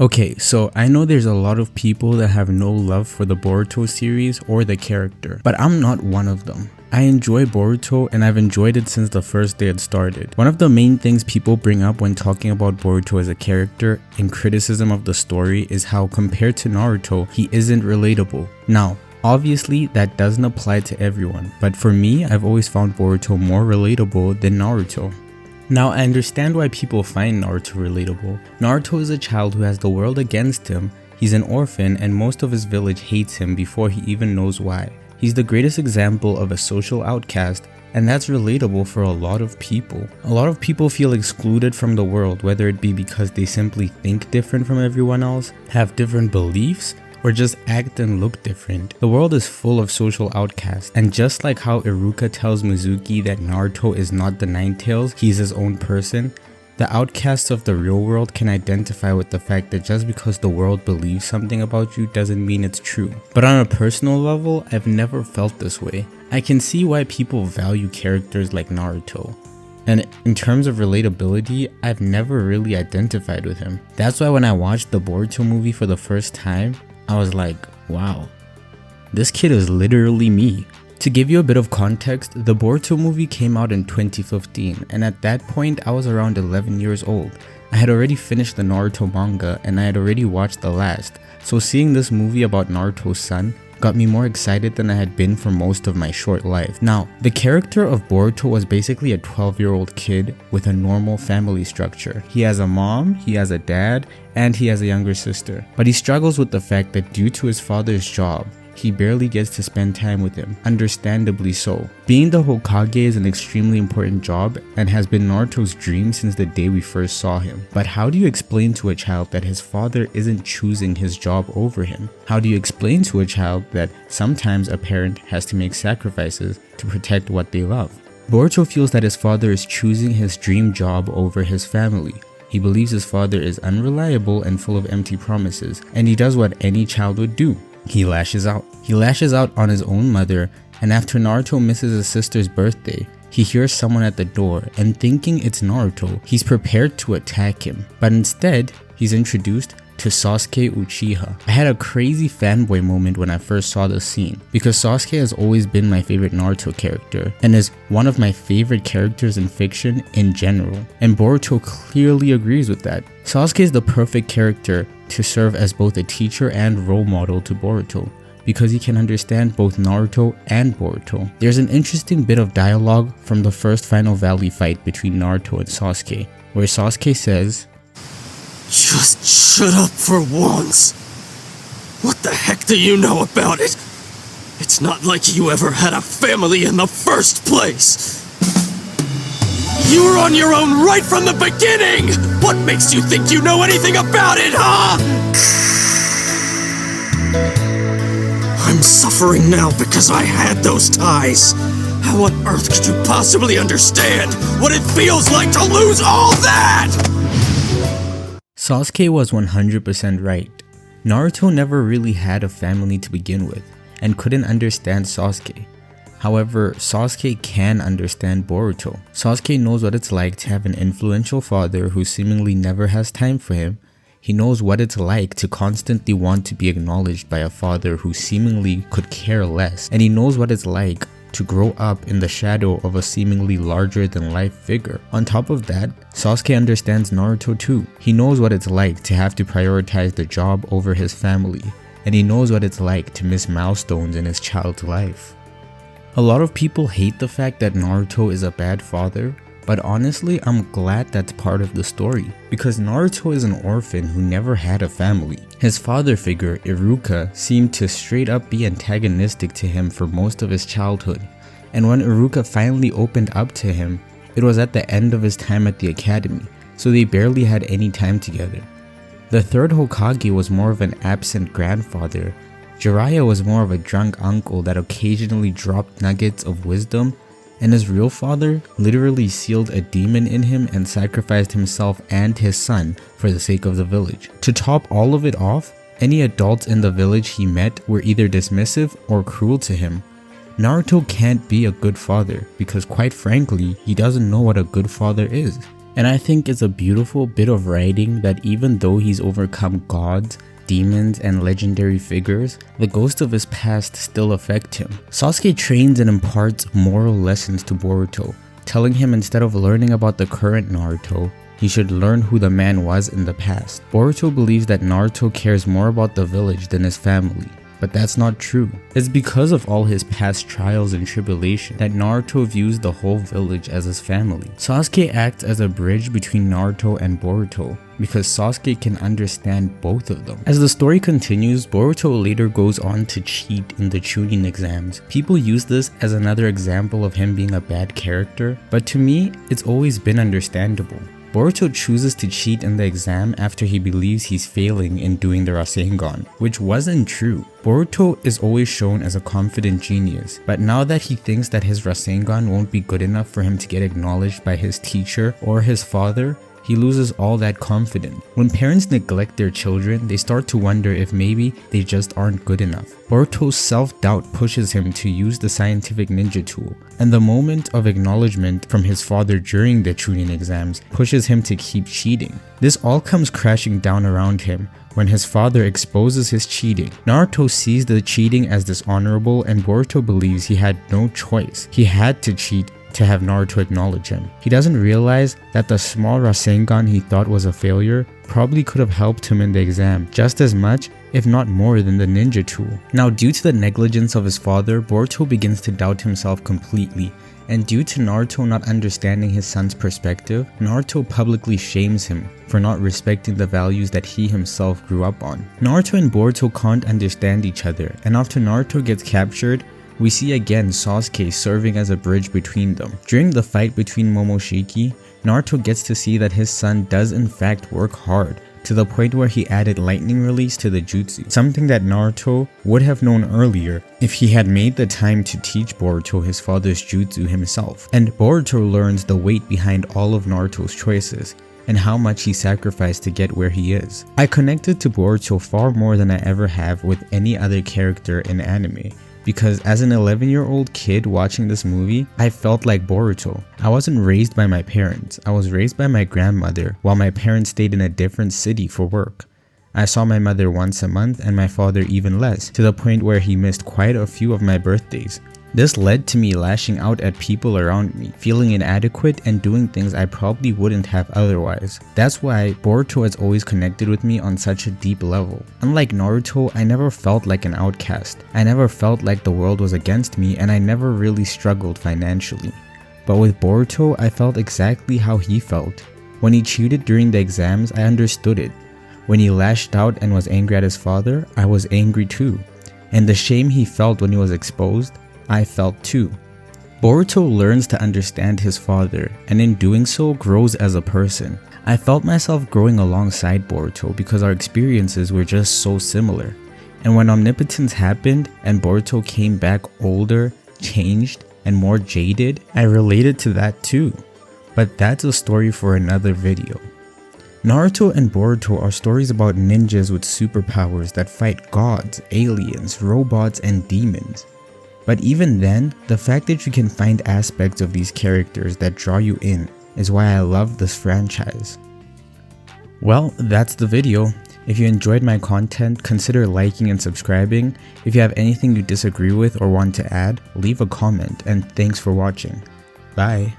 Okay, so I know there's a lot of people that have no love for the Boruto series or the character, but I'm not one of them. I enjoy Boruto and I've enjoyed it since the first day it started. One of the main things people bring up when talking about Boruto as a character in criticism of the story is how compared to Naruto, he isn't relatable. Now, obviously that doesn't apply to everyone, but for me, I've always found Boruto more relatable than Naruto. Now, I understand why people find Naruto relatable. Naruto is a child who has the world against him, he's an orphan, and most of his village hates him before he even knows why. He's the greatest example of a social outcast, and that's relatable for a lot of people. A lot of people feel excluded from the world, whether it be because they simply think different from everyone else, have different beliefs, or just act and look different. The world is full of social outcasts, and just like how Iruka tells Mizuki that Naruto is not the Nine-Tails, he's his own person, the outcasts of the real world can identify with the fact that just because the world believes something about you doesn't mean it's true. But on a personal level, I've never felt this way. I can see why people value characters like Naruto. And in terms of relatability, I've never really identified with him. That's why when I watched the Boruto movie for the first time, I was like, wow, this kid is literally me. To give you a bit of context, the Boruto movie came out in 2015, and at that point I was around 11 years old. I had already finished the Naruto manga and I had already watched the last, so seeing this movie about Naruto's son got me more excited than I had been for most of my short life. Now, the character of Boruto was basically a 12-year-old kid with a normal family structure. He has a mom, he has a dad, and he has a younger sister. But he struggles with the fact that due to his father's job, he barely gets to spend time with him, understandably so. Being the Hokage is an extremely important job and has been Naruto's dream since the day we first saw him. But how do you explain to a child that his father isn't choosing his job over him? How do you explain to a child that sometimes a parent has to make sacrifices to protect what they love? Boruto feels that his father is choosing his dream job over his family. He believes his father is unreliable and full of empty promises, and he does what any child would do. He lashes out. He lashes out on his own mother, and after Naruto misses his sister's birthday, he hears someone at the door, and thinking it's Naruto, he's prepared to attack him. But instead, he's introduced to Sasuke Uchiha. I had a crazy fanboy moment when I first saw this scene, because Sasuke has always been my favorite Naruto character, and is one of my favorite characters in fiction in general, and Boruto clearly agrees with that. Sasuke is the perfect character to serve as both a teacher and role model to Boruto, because he can understand both Naruto and Boruto. There's an interesting bit of dialogue from the first Final Valley fight between Naruto and Sasuke, where Sasuke says, "Just shut up for once. What the heck do you know about it? It's not like you ever had a family in the first place. You were on your own right from the beginning! What makes you think you know anything about it, huh?" I'm suffering now because I had those ties. How on earth could you possibly understand what it feels like to lose all that? Sasuke was 100% right. Naruto never really had a family to begin with, and couldn't understand Sasuke. However, Sasuke can understand Boruto. Sasuke knows what it's like to have an influential father who seemingly never has time for him. He knows what it's like to constantly want to be acknowledged by a father who seemingly could care less. And he knows what it's like to grow up in the shadow of a seemingly larger than life figure. On top of that, Sasuke understands Naruto too. He knows what it's like to have to prioritize the job over his family. And he knows what it's like to miss milestones in his child's life. A lot of people hate the fact that Naruto is a bad father, but honestly, I'm glad that's part of the story, because Naruto is an orphan who never had a family. His father figure, Iruka, seemed to straight up be antagonistic to him for most of his childhood, and when Iruka finally opened up to him, it was at the end of his time at the academy, so they barely had any time together. The third Hokage was more of an absent grandfather. Jiraiya was more of a drunk uncle that occasionally dropped nuggets of wisdom, and his real father literally sealed a demon in him and sacrificed himself and his son for the sake of the village. To top all of it off, any adults in the village he met were either dismissive or cruel to him. Naruto can't be a good father because, quite frankly, he doesn't know what a good father is. And I think it's a beautiful bit of writing that even though he's overcome gods, demons, and legendary figures, the ghosts of his past still affect him. Sasuke trains and imparts moral lessons to Boruto, telling him instead of learning about the current Naruto, he should learn who the man was in the past. Boruto believes that Naruto cares more about the village than his family, but that's not true. It's because of all his past trials and tribulation that Naruto views the whole village as his family. Sasuke acts as a bridge between Naruto and Boruto, because Sasuke can understand both of them. As the story continues, Boruto later goes on to cheat in the Chunin exams. People use this as another example of him being a bad character, but to me, it's always been understandable. Boruto chooses to cheat in the exam after he believes he's failing in doing the Rasengan, which wasn't true. Boruto is always shown as a confident genius, but now that he thinks that his Rasengan won't be good enough for him to get acknowledged by his teacher or his father, he loses all that confidence. When parents neglect their children, they start to wonder if maybe they just aren't good enough. Boruto's self-doubt pushes him to use the scientific ninja tool, and the moment of acknowledgement from his father during the Chunin exams pushes him to keep cheating. This all comes crashing down around him when his father exposes his cheating. Naruto sees the cheating as dishonorable, and Boruto believes he had no choice. He had to cheat to have Naruto acknowledge him. He doesn't realize that the small Rasengan he thought was a failure probably could have helped him in the exam just as much, if not more, than the ninja tool. Now, due to the negligence of his father, Boruto begins to doubt himself completely, and due to Naruto not understanding his son's perspective, Naruto publicly shames him for not respecting the values that he himself grew up on. Naruto and Boruto can't understand each other, and after Naruto gets captured, we see again Sasuke serving as a bridge between them. During the fight between Momoshiki, Naruto gets to see that his son does in fact work hard, to the point where he added lightning release to the jutsu, something that Naruto would have known earlier if he had made the time to teach Boruto his father's jutsu himself. And Boruto learns the weight behind all of Naruto's choices, and how much he sacrificed to get where he is. I connected to Boruto far more than I ever have with any other character in anime, because as an 11-year-old kid watching this movie, I felt like Boruto. I wasn't raised by my parents, I was raised by my grandmother while my parents stayed in a different city for work. I saw my mother once a month and my father even less, to the point where he missed quite a few of my birthdays. This led to me lashing out at people around me, feeling inadequate and doing things I probably wouldn't have otherwise. That's why Boruto has always connected with me on such a deep level. Unlike Naruto, I never felt like an outcast. I never felt like the world was against me, and I never really struggled financially. But with Boruto, I felt exactly how he felt. When he cheated during the exams, I understood it. When he lashed out and was angry at his father, I was angry too. And the shame he felt when he was exposed, I felt too. Boruto learns to understand his father, and in doing so grows as a person. I felt myself growing alongside Boruto because our experiences were just so similar. And when omnipotence happened and Boruto came back older, changed, and more jaded, I related to that too. But that's a story for another video. Naruto and Boruto are stories about ninjas with superpowers that fight gods, aliens, robots, and demons. But even then, the fact that you can find aspects of these characters that draw you in is why I love this franchise. Well, that's the video. If you enjoyed my content, consider liking and subscribing. If you have anything you disagree with or want to add, leave a comment, and thanks for watching. Bye.